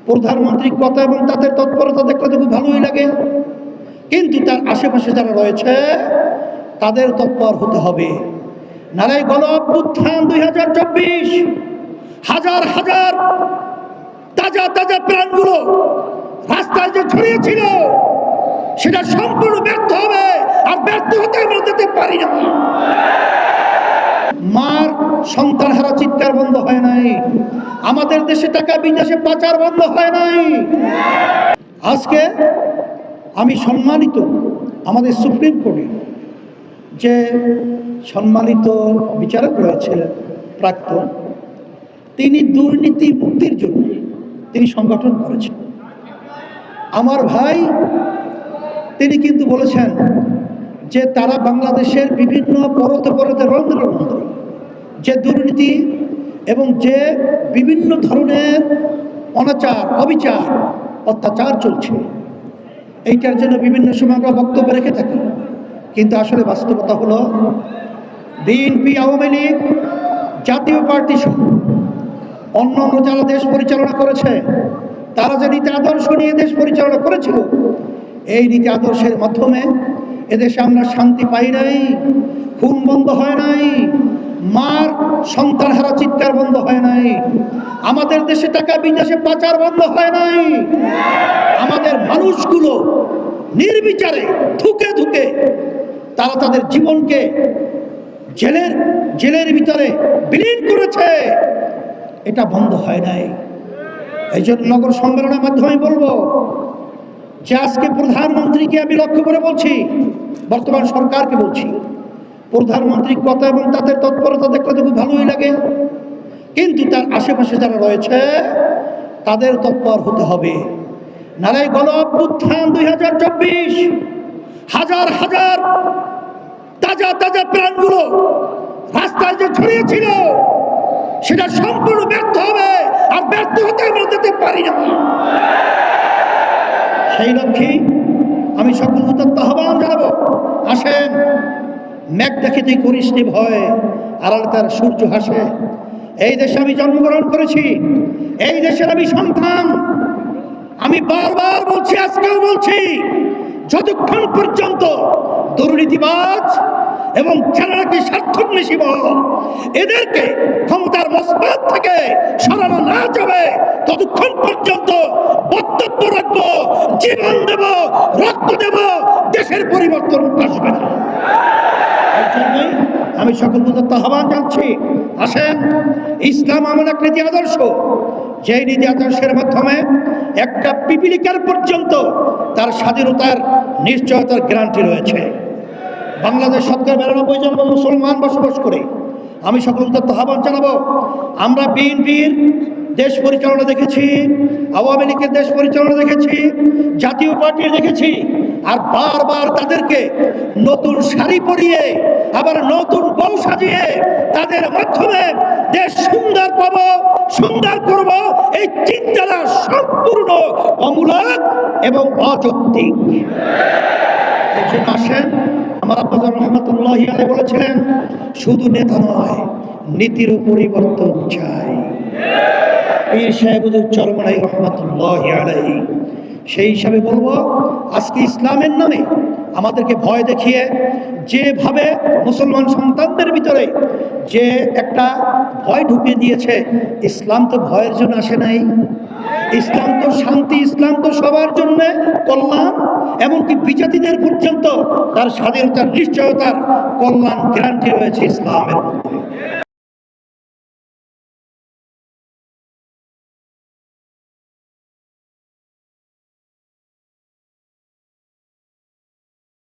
প্রধানমন্ত্রীর কথা এবং তাদের তৎপরতা দেখলে তো খুব ভালোই লাগে, কিন্তু তার আশেপাশে যারা রয়েছে তাদের তৎপর হতে হবে। নারে গণ অভ্যুত্থান 2024 হাজার হাজার তাজা তাজা প্রাণগুলো রাস্তায় যে ছড়িয়েছিল সেটা সম্পূর্ণ ব্যর্থ হবে, আর ব্যর্থ হতে আমরা যেতে পারি না। মার সন্তান হারা চিৎকার বন্ধ হয় নাই, আমাদের দেশে টাকা বিদেশে পাচার বন্ধ হয় নাই। আজকে আমি সম্মানিত আমাদের সুপ্রিম কোর্টে যে সম্মানিত বিচারক রয়েছিলেন প্রাক্তন, তিনি দুর্নীতি মুক্তির জন্য তিনি সংগঠন করেছেন। আমার ভাই তিনি কিন্তু বলেছেন যে তারা বাংলাদেশের বিভিন্ন পরতে পরতে রন্ধ্রে রন্ধ্রে যে দুর্নীতি এবং যে বিভিন্ন ধরনের অনাচার অবিচার অত্যাচার চলছে, এইটার জন্য বিভিন্ন সময় আমরা বক্তব্য রেখে থাকি, কিন্তু আসলে বাস্তবতা হলো বিএনপি, আওয়ামী লীগ, জাতীয় পার্টি সহ অন্যান্য যারা দেশ পরিচালনা করেছে তারা যে নীতি আদর্শ নিয়ে দেশ পরিচালনা করেছিল, এই নীতি আদর্শের মাধ্যমে এদেশে আমরা শান্তি পাই নাই, খুন বন্ধ হয় নাই, মার সন্তান হারা চিৎকার বন্ধ হয় নাই, আমাদের দেশে টাকা বিদেশে পাচার বন্ধ হয় নাই, আমাদের মানুষগুলো নির্বিচারে ধুকে ধুকে তারা তাদের জীবনকে জেলের ভিতরে বিলীন করেছে, এটা বন্ধ হয় নাই। এই জন্য নগর সম্মেলনের মাধ্যমে বলবো যে আজকে প্রধানমন্ত্রীকে আমি লক্ষ্য করে বলছি, বর্তমান সরকারকে বলছি, প্রধানমন্ত্রীর কথা এবং তাদের তৎপরতা দেখলে তো খুব ভালোই লাগে, কিন্তু তার আশেপাশে যারা রয়েছে তাদের তৎপর হতে হবে। নারে গণ অভ্যুত্থান 2024 হাজার হাজার তাজা তাজা প্রাণগুলো রাস্তায় যে ছড়িয়েছিল সেটা সম্পূর্ণ ব্যর্থ হবে, আর ব্যর্থ হতে আমরা যেতে পারি না। সেই লক্ষ্যে আমি সকল উদ্যোক্তা আহ্বান জানাবো, আসেন মেঘ দেখিতেই করিস নি ভয়, আড়ালে তার সূর্য হাসে। এই দেশে আমি জন্মগ্রহণ করেছি, এই দেশের আমি সন্তান। আমি বারবার বলছি, আজকেও বলছি, যতক্ষণ পর্যন্ত দুর্নীতিবাজ এবং যারা নাকি স্বার্থান্বেষী বল এদেরকে ক্ষমতার মসনদ থেকে সরানো না যাবে, ততক্ষণ পর্যন্ত বক্তব্য রাখবো, জীবন দেব, রক্ত দেব, দেশের পরিবর্তন আসবে না। এর জন্যই আমি সকল প্রদত্ত আহ্বান জানাচ্ছি, আসেন ইসলাম এমন এক নীতি আদর্শ, যেই নীতি আদর্শের মাধ্যমে একটা পিপিলিকার পর্যন্ত তার স্বাধীনতার নিশ্চয়তার গ্যারান্টি রয়েছে। বাংলাদেশ ৯২ জন মুসলমান বসবাস করে। আমি সকল আহ্বান জানাবো, আমরা বিএনপির দেশ পরিচালনা দেখেছি, আওয়ামী লীগের দেশ পরিচালনা দেখেছি, জাতীয় পার্টির দেখেছি, আর বারবার তাদেরকে নতুন শাড়ি পরিয়ে আবার নতুন বউ সাজিয়ে তাদের মাধ্যমে দেশ সুন্দর পাবো, সুন্দর করব, এই চিন্তাটা সম্পূর্ণ অমূলক এবং অযৌক্তিক। এই জন্য আসেন, আমার আব্বা রহমতুল্লাহ আলাইহি বলেছিলেন, শুধু নেতা নয়, নীতিরও পরিবর্তন চাই। পীর সাহেব হুজুর চরমনাই রহমতুল্লাহ আলাইহি। সেই হিসাবে বলবো, আজকে ইসলামের নামে আমাদেরকে ভয় দেখিয়ে যেভাবে মুসলমান সন্তানদের ভিতরে যে একটা ভয় ঢুকিয়ে দিয়েছে, ইসলাম তো ভয়ের জন্য আসে নাই, ইসলাম তো শান্তি, ইসলাম তো সবার জন্য কল্যাণ, এমনকি বিজাতিদের পর্যন্ত তার স্বাধীনতার নিশ্চয়তার কল্যাণ গ্যারান্টি রয়েছে ইসলামের মধ্যে।